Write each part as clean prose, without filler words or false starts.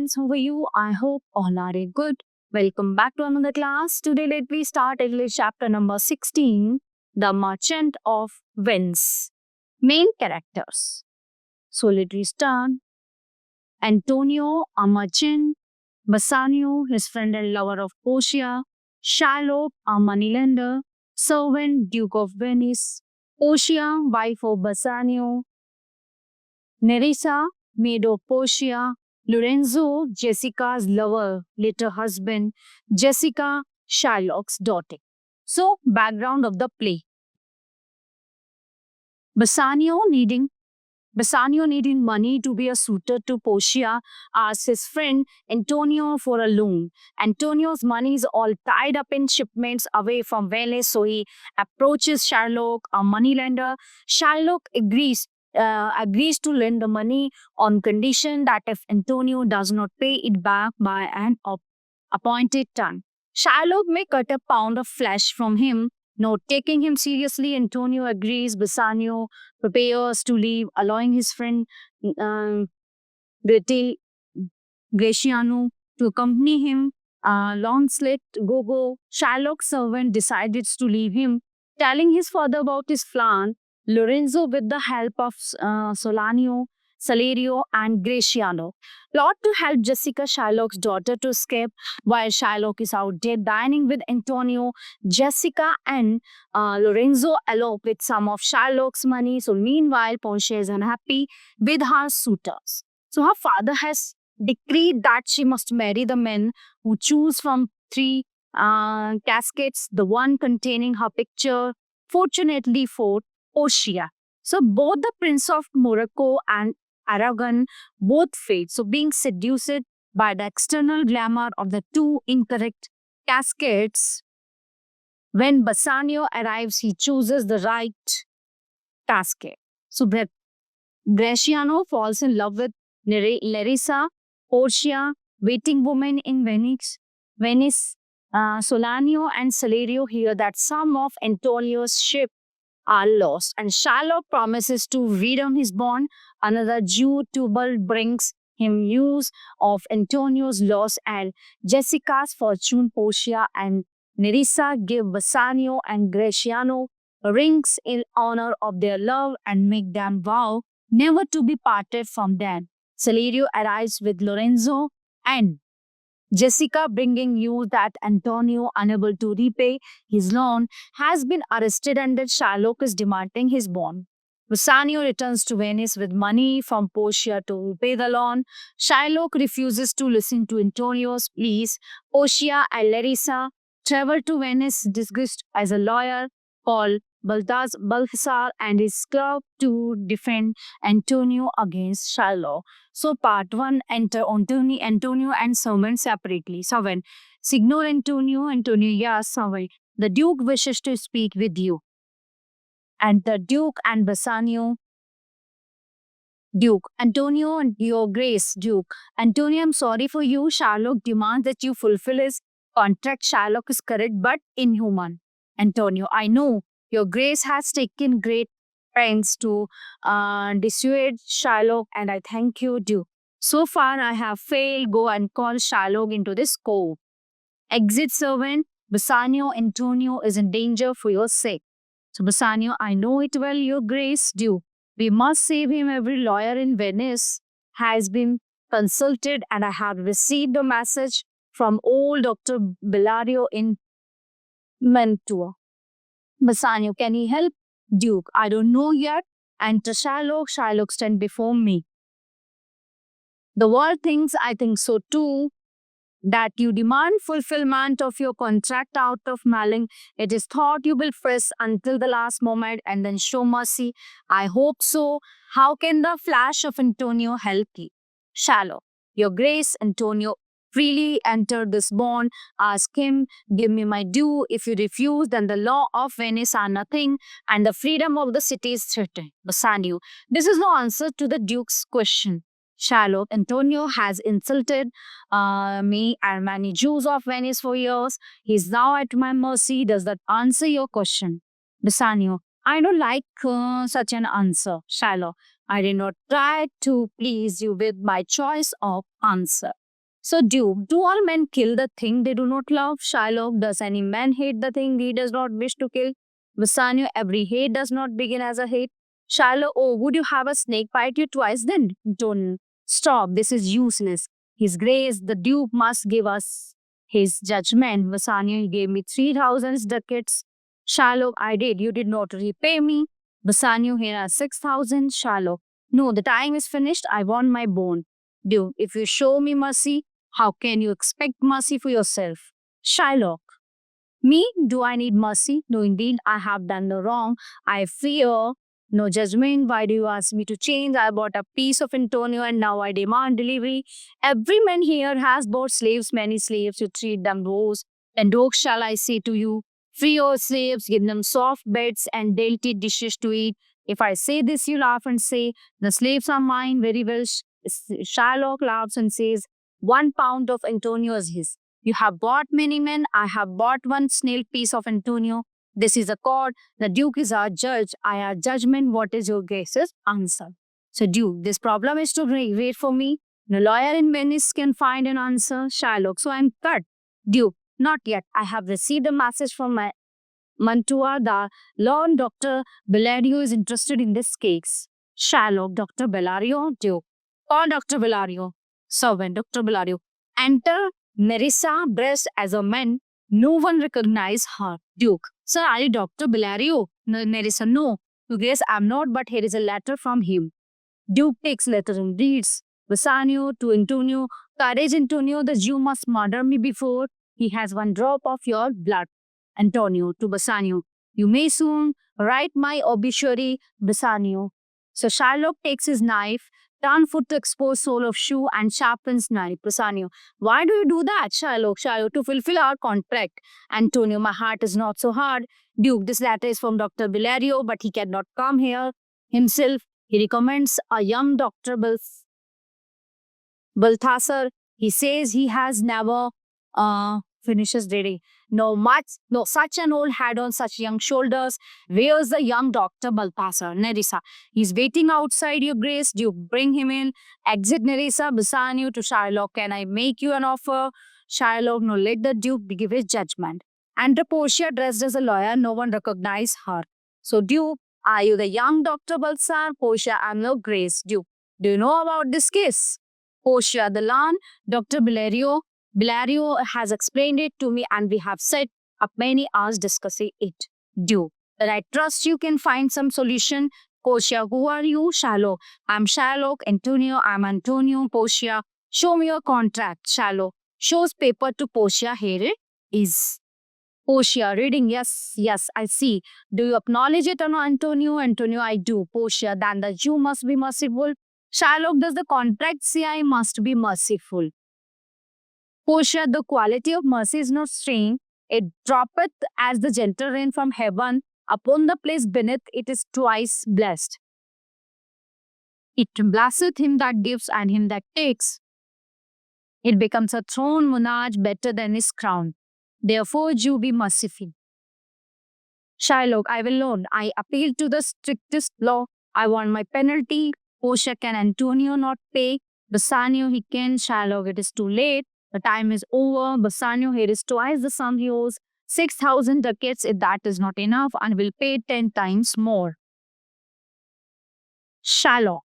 friends, how are you? I hope all are good. Welcome back to another class. Today, let me start English chapter number 16, The Merchant of Venice. Main characters. So, let me start. Antonio, a merchant. Bassanio, his friend and lover of Portia. Shylock, a moneylender. Servant, Duke of Venice. Portia, wife of Bassanio. Nerissa, maid of Portia. Lorenzo, Jessica's lover, later husband. Jessica, Shylock's daughter. So, background of the play. Bassanio needing money to be a suitor to Portia, asks his friend Antonio for a loan. Antonio's money is all tied up in shipments away from Venice, so he approaches Shylock, a moneylender. Shylock agrees to lend the money on condition that if Antonio does not pay it back by an appointed time, Shylock may cut a pound of flesh from him. Not taking him seriously, Antonio agrees. Bassanio prepares to leave, allowing his friend Graciano to accompany him. Launcelot Gogo, Shylock's servant, decides to leave him, telling his father about his plan. Lorenzo, with the help of Salerio, and Graciano, plot to help Jessica, Shylock's daughter, to escape. While Shylock is out there dining with Antonio, Jessica and Lorenzo elope with some of Shylock's money. So meanwhile, Portia is unhappy with her suitors. So her father has decreed that she must marry the men who choose from three caskets, the one containing her picture, fortunately for Portia. So both the Prince of Morocco and Aragon both fade. So being seduced by the external glamour of the two incorrect caskets, when Bassanio arrives, he chooses the right casket. So Graciano falls in love with Nerissa, Portia, waiting woman in Venice. Solanio and Salerio hear that some of Antonio's ship are lost, and Shylock promises to redeem his bond. Another Jew, Tubal, brings him news of Antonio's loss and Jessica's fortune. Portia and Nerissa give Bassanio and Graciano rings in honor of their love and make them vow never to be parted from them. Salerio arrives with Lorenzo and Jessica, bringing news that Antonio, unable to repay his loan, has been arrested and that Shylock is demanding his bond. Bassanio returns to Venice with money from Portia to repay the loan. Shylock refuses to listen to Antonio's pleas. Portia and Larissa travel to Venice disguised as a lawyer called Balthasar and his club to defend Antonio against Shylock. So part 1, enter Antonio and servant separately. Servant, Signor Antonio, yes, servant. The Duke wishes to speak with you. And the Duke and Bassanio. Duke, Antonio, and your grace, Duke. Antonio, I'm sorry for you. Shylock demands that you fulfill his contract. Shylock is correct but inhuman. Antonio, I know. Your grace has taken great pains to dissuade Shylock, and I thank you, Duke. So far, I have failed. Go and call Shylock into this cove. Exit servant. Bassanio, Antonio is in danger for your sake. So Bassanio, I know it well, your grace, Duke. We must save him. Every lawyer in Venice has been consulted, and I have received a message from old Dr. Bellario in Mantua. Bassanio, can he help? Duke, I don't know yet. Enter Shylock. Shylock stand before me. The world thinks, I think so too, that you demand fulfillment of your contract out of malice. It is thought you will press until the last moment and then show mercy. I hope so. How can the flash of Antonio help you? Shylock, your grace, Antonio freely enter this bond. Ask him, give me my due. If you refuse, then the law of Venice are nothing and the freedom of the city is threatened. Bassanio, this is no answer to the Duke's question. Shylock, Antonio has insulted me and many Jews of Venice for years. He is now at my mercy. Does that answer your question? Bassanio, I don't like such an answer. Shylock, I did not try to please you with my choice of answer. So, do all men kill the thing they do not love? Shylock, does any man hate the thing he does not wish to kill? Bassanio, every hate does not begin as a hate. Shylock, oh, would you have a snake bite you twice then? Don't stop, this is useless. His Grace, the Duke must give us his judgment. Bassanio, he gave me 3,000 ducats. Shylock, I did, you did not repay me. Bassanio, here are 6,000. Shylock, no, the time is finished, I want my bone. Duke, if you show me mercy, how can you expect mercy for yourself? Shylock, me? Do I need mercy? No, indeed, I have done no wrong. I fear no judgment. Why do you ask me to change? I bought a piece of Antonio and now I demand delivery. Every man here has bought slaves, many slaves, to treat them rose. And dogs shall I say to you, free your slaves, give them soft beds and dainty dishes to eat. If I say this, you laugh and say, the slaves are mine. Very well. Shylock laughs and says, 1 pound of Antonio is his. You have bought many men. I have bought one snail piece of Antonio. This is a court. The Duke is our judge. I our judgment. What is your Grace's answer? So, Duke, this problem is too great for me. No lawyer in Venice can find an answer. Shylock, so I'm cut. Duke, not yet. I have received a message from my Mantua. The Lord Dr. Bellario is interested in this case. Shylock, Dr. Bellario, Duke. Call Dr. Bellario. Servant, Dr. Bellario. Enter Nerissa, dressed as a man. No one recognized her. Duke, sir, are you Dr. Bellario? Nerissa, no. You guess I'm not, but here is a letter from him. Duke takes letter and reads. Bassanio to Antonio, courage Antonio, the Jew must murder me before he has one drop of your blood. Antonio to Bassanio, you may soon write my obituary, Bassanio. So Shylock takes his knife, turn foot to expose sole of shoe and sharpens knife. Bassanio, why do you do that, Shylock? Shylock, to fulfill our contract. Antonio, my heart is not so hard. Duke, this letter is from Dr. Bellario, but he cannot come here himself. He recommends a young Dr. Balthasar. He says he has never finishes reading. No such an old head on such young shoulders. Where's the young Dr. Balthasar? Nerissa, he's waiting outside, your Grace. Do you bring him in? Exit Nerissa. Bassanio to Shylock, can I make you an offer? Shylock, no, let the Duke give his judgment. Enter Portia dressed as a lawyer. No one recognized her. So Duke, are you the young Dr. Balthasar? Portia, I'm your Grace. Duke, do you know about this case? Portia, the land, Dr. Bellario has explained it to me and we have set up many hours discussing it. Duke, that I trust you can find some solution. Portia, who are you? Shylock, I'm Shylock. Antonio, I'm Antonio. Portia, show me your contract. Shylock shows paper to Portia. Here it is. Portia, reading, yes, I see. Do you acknowledge it or no, Antonio? Antonio, I do. Portia, then the Jew must be merciful. Shylock, does the contract say I must be merciful? Portia, the quality of mercy is not strange. It droppeth as the gentle rain from heaven upon the place beneath it is twice blessed. It blesseth him that gives and him that takes. It becomes a throne monarch better than his crown. Therefore, Jew, be merciful. Shylock, I will loan. I appeal to the strictest law. I want my penalty. Portia, can Antonio not pay? Bassanio, he can. Shylock, it is too late. The time is over. Bassanio, here is twice the sum he owes. 6,000 ducats, if that is not enough, and will pay 10 times more. Shylock,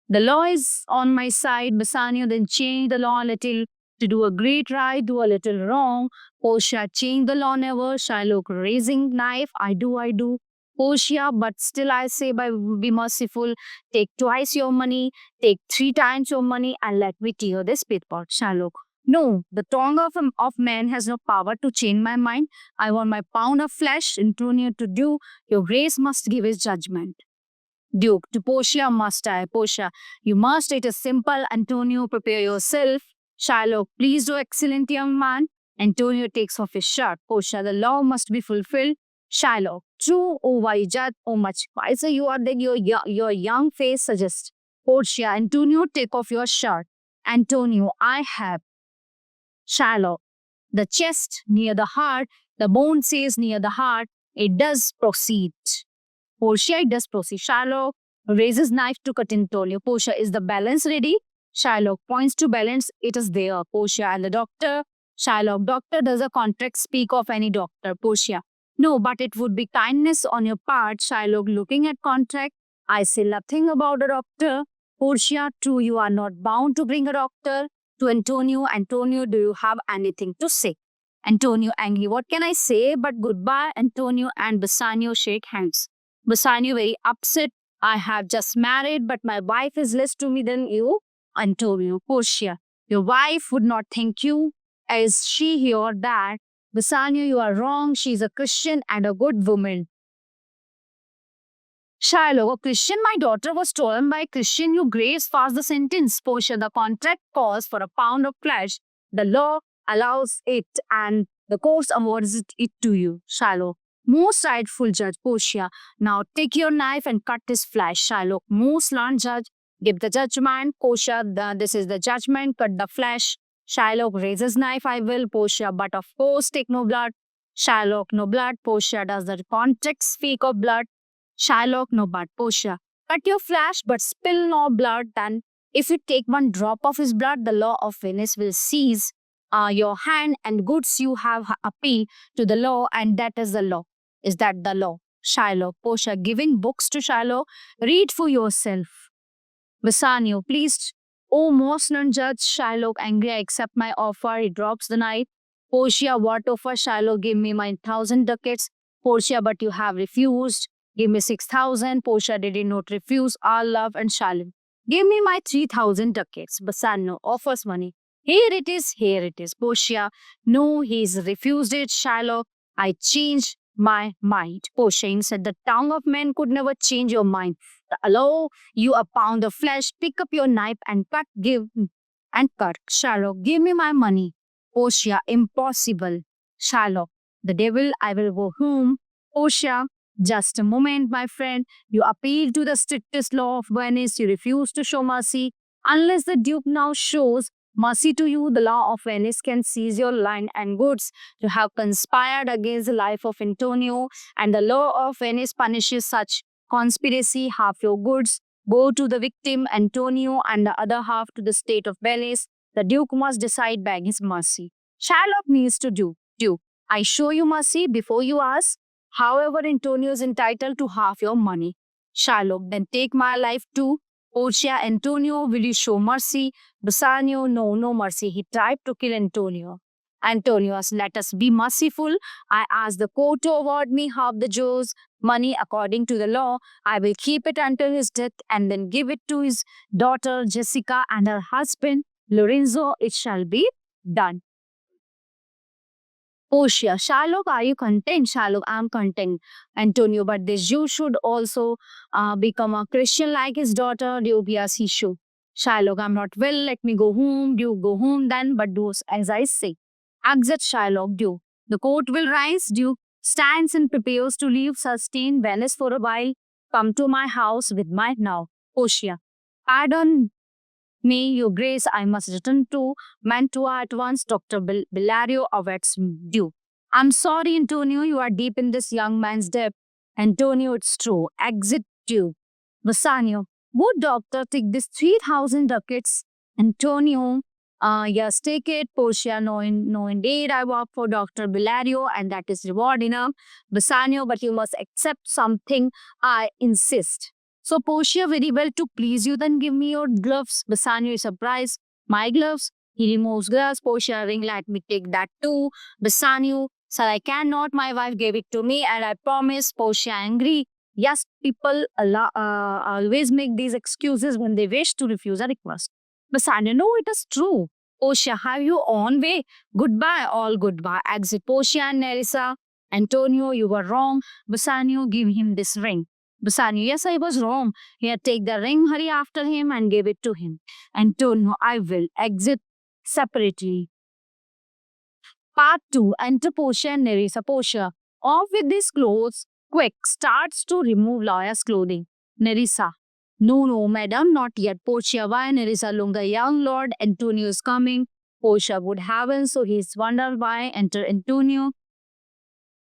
the law is on my side. Bassanio, then change the law a little. To do a great right, do a little wrong. Portia, change the law never. Shylock, raising knife, I do. Portia, but still I say, be merciful. Take twice your money, take 3 times your money, and let me tear this paper. Shylock, no, the tongue of man has no power to change my mind. I want my pound of flesh. Antonio, to do, your Grace must give his judgment. Duke, to Portia must I. Portia, you must. It is simple. Antonio, prepare yourself. Shylock, please do, excellent young man. Antonio takes off his shirt. Portia, the law must be fulfilled. Shylock, true, O wise judge, O much wiser you are than your young face suggests. Portia, Antonio, take off your shirt. Antonio, I have. Shylock, the chest near the heart, the bone says near the heart, it does proceed. Portia, it does proceed. Shylock raises knife to cut Antonio. Portia, is the balance ready? Shylock points to balance. It is there. Portia and the doctor. Shylock, doctor, does a contract speak of any doctor? Portia, no, but it would be kindness on your part. Shylock, looking at contract. I say nothing about a doctor. Portia, true, you are not bound to bring a doctor. To Antonio, Antonio, do you have anything to say? Antonio, angry, what can I say but goodbye? Antonio and Bassanio shake hands. Bassanio, very upset. I have just married, but my wife is less to me than you. Antonio, Portia, your wife would not thank you. Is she here that? Bassanio, you are wrong. She is a Christian and a good woman. Shylock, a Christian, my daughter was stolen by a Christian. You grace fast the sentence. Portia, the contract calls for a pound of flesh. The law allows it and the court awards it to you. Shylock, most rightful judge. Portia, now take your knife and cut his flesh. Shylock, most learned judge, give the judgment. Portia, this is the judgment, cut the flesh. Shylock, raises knife, I will. Portia, but of course take no blood. Shylock, no blood. Portia, does the contract speak of blood? Shylock, no blood. Portia, cut your flesh but spill no blood. Then if you take one drop of his blood, the law of Venice will seize your hand and goods you have appeal to the law, and that is the law. Is that the law? Shylock, Portia, giving books to Shylock, read for yourself. Bassanio, please. Oh, most learned judge. Shylock, angry, I accept my offer. He drops the knife. Portia, what offer? Shylock, give me my 1,000 ducats. Portia, but you have refused. Give me 6,000. Portia did not refuse. All love and Shylock, give me my 3,000 ducats. Bassanio offers money. Here it is, here it is. Portia, no, he's refused it. Shylock, I changed my mind. Portia said, the tongue of man could never change your mind. Allow you a pound of flesh, pick up your knife and cut, give and cut. Shylock, give me my money. Portia, impossible. Shylock, the devil, I will go home. Portia, just a moment, my friend. You appeal to the strictest law of Venice. You refuse to show mercy. Unless the Duke now shows mercy to you, the law of Venice can seize your land and goods. You have conspired against the life of Antonio, and the law of Venice punishes such conspiracy. Half your goods go to the victim, Antonio, and the other half to the state of Venice. The Duke must decide by his mercy. Shylock needs to do. Duke, I show you mercy before you ask. However, Antonio is entitled to half your money. Shylock, then take my life too. Portia, Antonio, will you show mercy? Bassanio, no, no mercy. He tried to kill Antonio. Antonio, let us be merciful. I ask the court to award me half the Jew's money according to the law. I will keep it until his death and then give it to his daughter Jessica and her husband Lorenzo. It shall be done. Portia, Shylock, are you content? Shylock, I am content. Antonio, but this Jew should also become a Christian like his daughter. Duke, yes, he should. Shylock, I'm not well. Let me go home. Duke, go home then, but do as I say. Exit Shylock, Duke. The court will rise. Duke stands and prepares to leave, sustain Venice for a while. Come to my house with my now. Portia, pardon me, your grace, I must return to Mantua at once. Dr. Bellario awaits Duke. I'm sorry, Antonio, you are deep in this young man's debt. Antonio, it's true. Exit Duke. Bassanio, would doctor take this 3,000 ducats? Antonio, yes, take it. Portia, no, indeed, I work for Dr. Bellario and that is reward enough. Bassanio, but you must accept something, I insist. So Portia, very well, to please you, then give me your gloves. Bassanio is surprised. My gloves? He removes gloves. Portia, ring, let me take that too. Bassanio, sir, I cannot. My wife gave it to me and I promise. Portia, angry. Yes, people always make these excuses when they wish to refuse a request. Bassanio, no, it is true. Portia, have your own way. Goodbye, all goodbye. Exit Portia and Nerissa. Antonio, you were wrong. Bassanio, give him this ring. Bassanio, yes, I was wrong. Here, take the ring, hurry after him and give it to him. Antonio, I will. Exit separately. Part 2. Enter Portia and Nerissa. Portia, off with these clothes. Quick, starts to remove lawyer's clothing. Nerissa, no, madam, not yet. Portia, why? Nerissa, longer young lord. Antonio is coming. Portia, would heaven, so he is wondered why. Enter Antonio.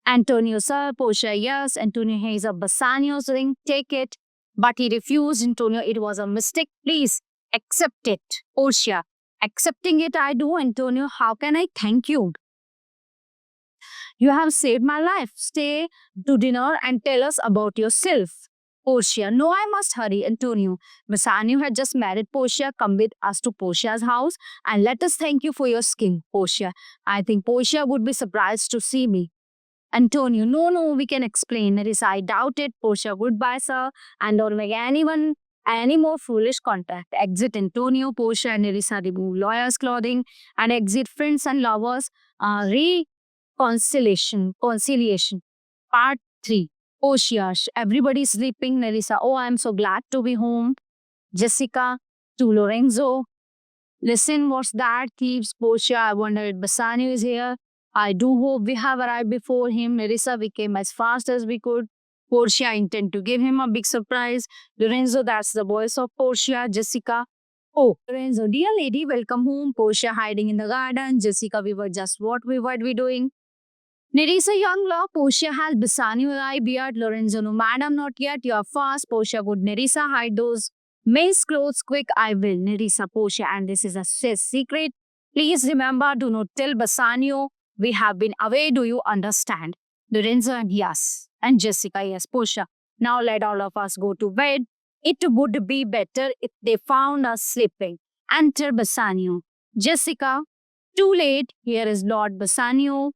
Antonio, sir. Portia, yes. Antonio, here is a Bassanio's ring. Take it. But he refused. Antonio, it was a mistake. Please Accept it. Portia. Accepting it I do, Antonio. How can I thank you? You have saved my life. Stay to dinner and tell us about yourself. Portia. No, I must hurry, Antonio. Bassanio had just married Portia. Come with us to Portia's house and let us thank you for your skin, Portia. I think Portia would be surprised to see me. Antonio, no, we can explain. Nerissa, I doubt it. Portia, goodbye, sir. And don't make anyone any more foolish contact. Exit Antonio, Portia, and Nerissa remove lawyer's clothing and exit friends and lovers. Conciliation. Part 3. Portia, everybody is sleeping. Nerissa, oh, I'm so glad to be home. Jessica, to Lorenzo. Listen, what's that? Thieves, Portia. I wonder if Bassanio is here. I do hope we have arrived before him. Nerissa, we came as fast as we could. Portia, I intend to give him a big surprise. Lorenzo, that's the voice of Portia. Jessica, oh, Lorenzo, dear lady, welcome home. Portia, hiding in the garden. Jessica, we were just what we doing. Nerissa, young law. Portia has Bassanio eye beard. Lorenzo, no, madam, not yet. You are fast. Portia, would Nerissa hide those men's clothes? Quick, I will. Nerissa, Portia, and this is a secret. Please remember, do not tell Bassanio. We have been away, do you understand? Lorenzo, and yes. And Jessica, yes. Portia, now let all of us go to bed. It would be better if they found us sleeping. Enter Bassanio. Jessica, too late. Here is Lord Bassanio.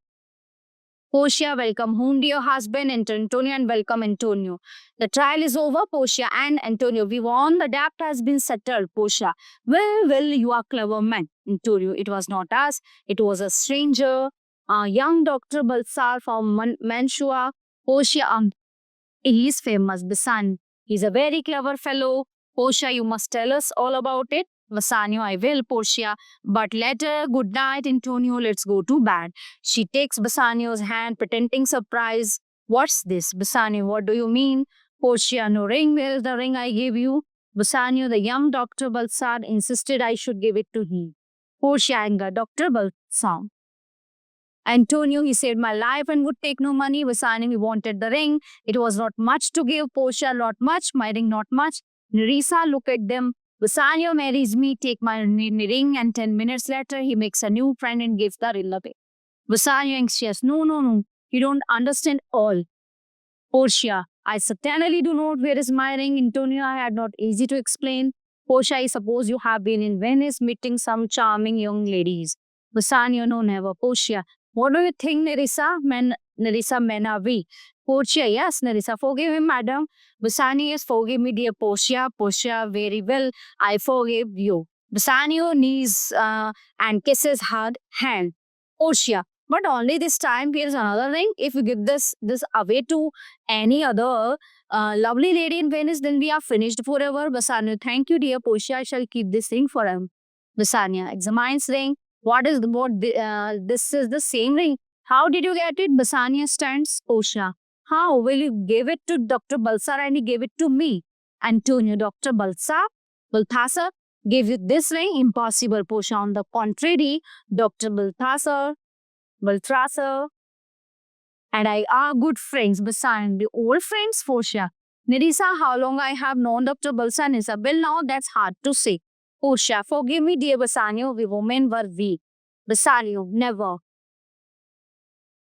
Portia, welcome home, dear husband. Enter Antonio and welcome Antonio. The trial is over, Portia and Antonio. We won. The debt has been settled, Portia. Well, you are clever man. Antonio, it was not us. It was a stranger. Young Dr. Balsar from Mantua. Portia, he is famous, Bassanio. He's a very clever fellow. Portia, you must tell us all about it. Bassanio, I will, Portia. But later, good night, Antonio. Let's go to bed. She takes Bassanio's hand, pretending surprise. What's this? Bassanio, what do you mean? Portia, no ring. Where is the ring I gave you? Bassanio, the young Dr. Balsar insisted I should give it to him. Portia, anger. Dr. Balsar. Antonio, he saved my life and would take no money. Bassanio, he wanted the ring. It was not much to give. Portia, not much. My ring, not much. Nerissa, look at them. Bassanio marries me, take my ring, and 10 minutes later, he makes a new friend and gives the ring away. Bassanio, anxious. No. You don't understand all. Portia, I certainly do not. Where is my ring? Antonio, I had not easy to explain. Portia, I suppose you have been in Venice meeting some charming young ladies. Bassanio, no, never. Portia, what do you think, Nerissa? Nerissa, men are we? Portia, yes, Nerissa, forgive him, madam. Bassanio, yes, forgive me, dear Portia. Portia, very well, I forgive you. Bassanio knees and kisses her hand. Portia, but only this time, here's another ring. If you give this away to any other lovely lady in Venice, then we are finished forever. Bassanio, thank you, dear Portia. I shall keep this ring for him. Bassanio examines ring. This is the same ring. How did you get it? Bassanio stands. Portia, how will you give it to Dr. Balsar and he gave it to me? Antonio, Dr. Balthasar gave you this ring? Impossible, Portia. On the contrary, Dr. Balthasar, and I are good friends. Bassanio, the old friends, Portia. Nerissa, how long I have known Dr. Balsar and Isabel now? That's hard to say. Portia, forgive me, dear Bassanio, we women were weak. Bassanio, never.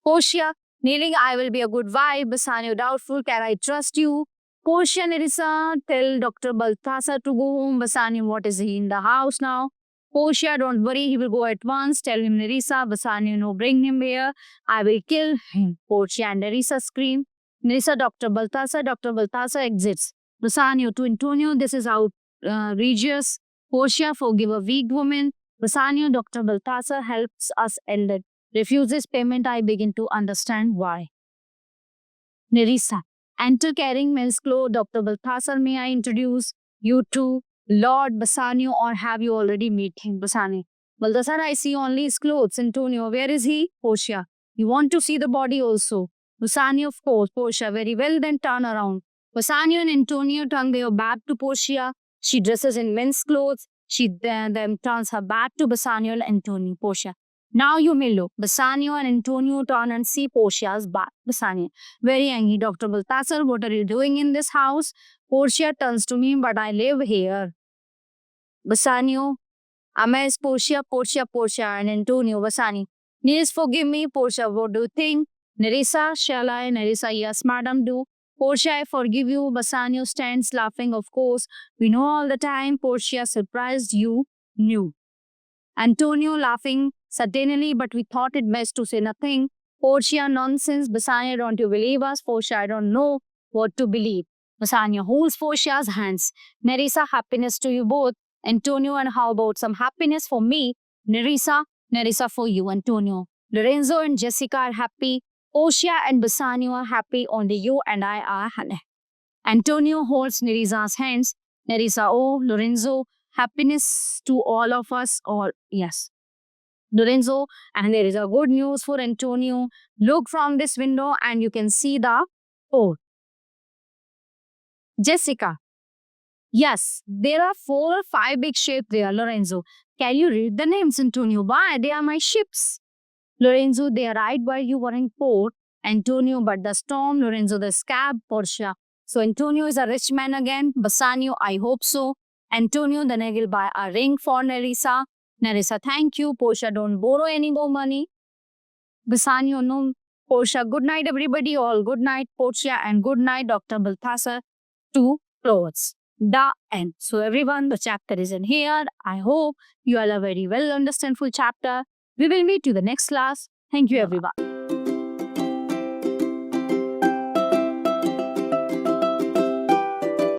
Portia, kneeling, I will be a good wife. Bassanio, doubtful, can I trust you? Portia, Nerissa, tell Dr. Balthasar to go home. Bassanio, what is he in the house now? Portia, don't worry, he will go at once. Tell him, Nerissa. Bassanio, no, bring him here. I will kill him. Portia and Nerissa scream. Nerissa, Dr. Balthasar exits. Bassanio to Antonio, this is outrageous. Portia, forgive a weak woman. Bassanio, Dr. Balthasar helps us end it. Refuses payment, I begin to understand why. Nerissa, enter carrying men's clothes. Dr. Balthasar, may I introduce you to Lord Bassanio, or have you already met him? Bassanio, Balthasar, I see only his clothes. Antonio, where is he? Portia, you want to see the body also? Bassanio, of course. Portia, very well, then turn around. Bassanio and Antonio turn their back to Portia. She dresses in men's clothes. She then turns her back to Bassanio and Antonio. Portia, now you may look. Bassanio and Antonio turn and see Portia's back. Bassanio, very angry. Dr. Balthasar, what are you doing in this house? Portia turns to me, but I live here. Bassanio, Amaze, Portia, and Antonio, Bassani. Please forgive me, Portia, what do you think? Nerissa, shall I? Nerissa, yes, madam, do. Portia, I forgive you. Bassanio stands laughing, of course. We know all the time. Portia, surprised you knew. Antonio laughing, certainly, but we thought it best to say nothing. Portia, nonsense. Bassanio, don't you believe us? Portia, I don't know what to believe. Bassanio holds Portia's hands. Nerissa, happiness to you both. Antonio, and how about some happiness for me? Nerissa, Nerissa for you, Antonio. Lorenzo and Jessica are happy. Portia and Bassanio are happy. Only you and I are happy. Antonio holds Nerissa's hands. Nerissa, oh, Lorenzo, happiness to all of us. Or yes, Lorenzo, and there is a good news for Antonio. Look from this window and you can see the port. Jessica, yes, there are 4 or 5 big ships there, Lorenzo. Can you read the names, Antonio? Why? They are my ships. Lorenzo, they arrived while you were in port. Antonio, but the storm. Lorenzo, the scab. Portia. So Antonio is a rich man again. Bassanio, I hope so. Antonio, then I will buy a ring for Nerissa. Nerissa, thank you. Portia, don't borrow any more money. Bassanio, no. Portia, good night, everybody. All good night, Portia, and good night, Dr. Balthasar. 2 clothes. The end. So everyone, the chapter is in here. I hope you all are very well understandful chapter. We will meet you the next class. Thank you, everyone.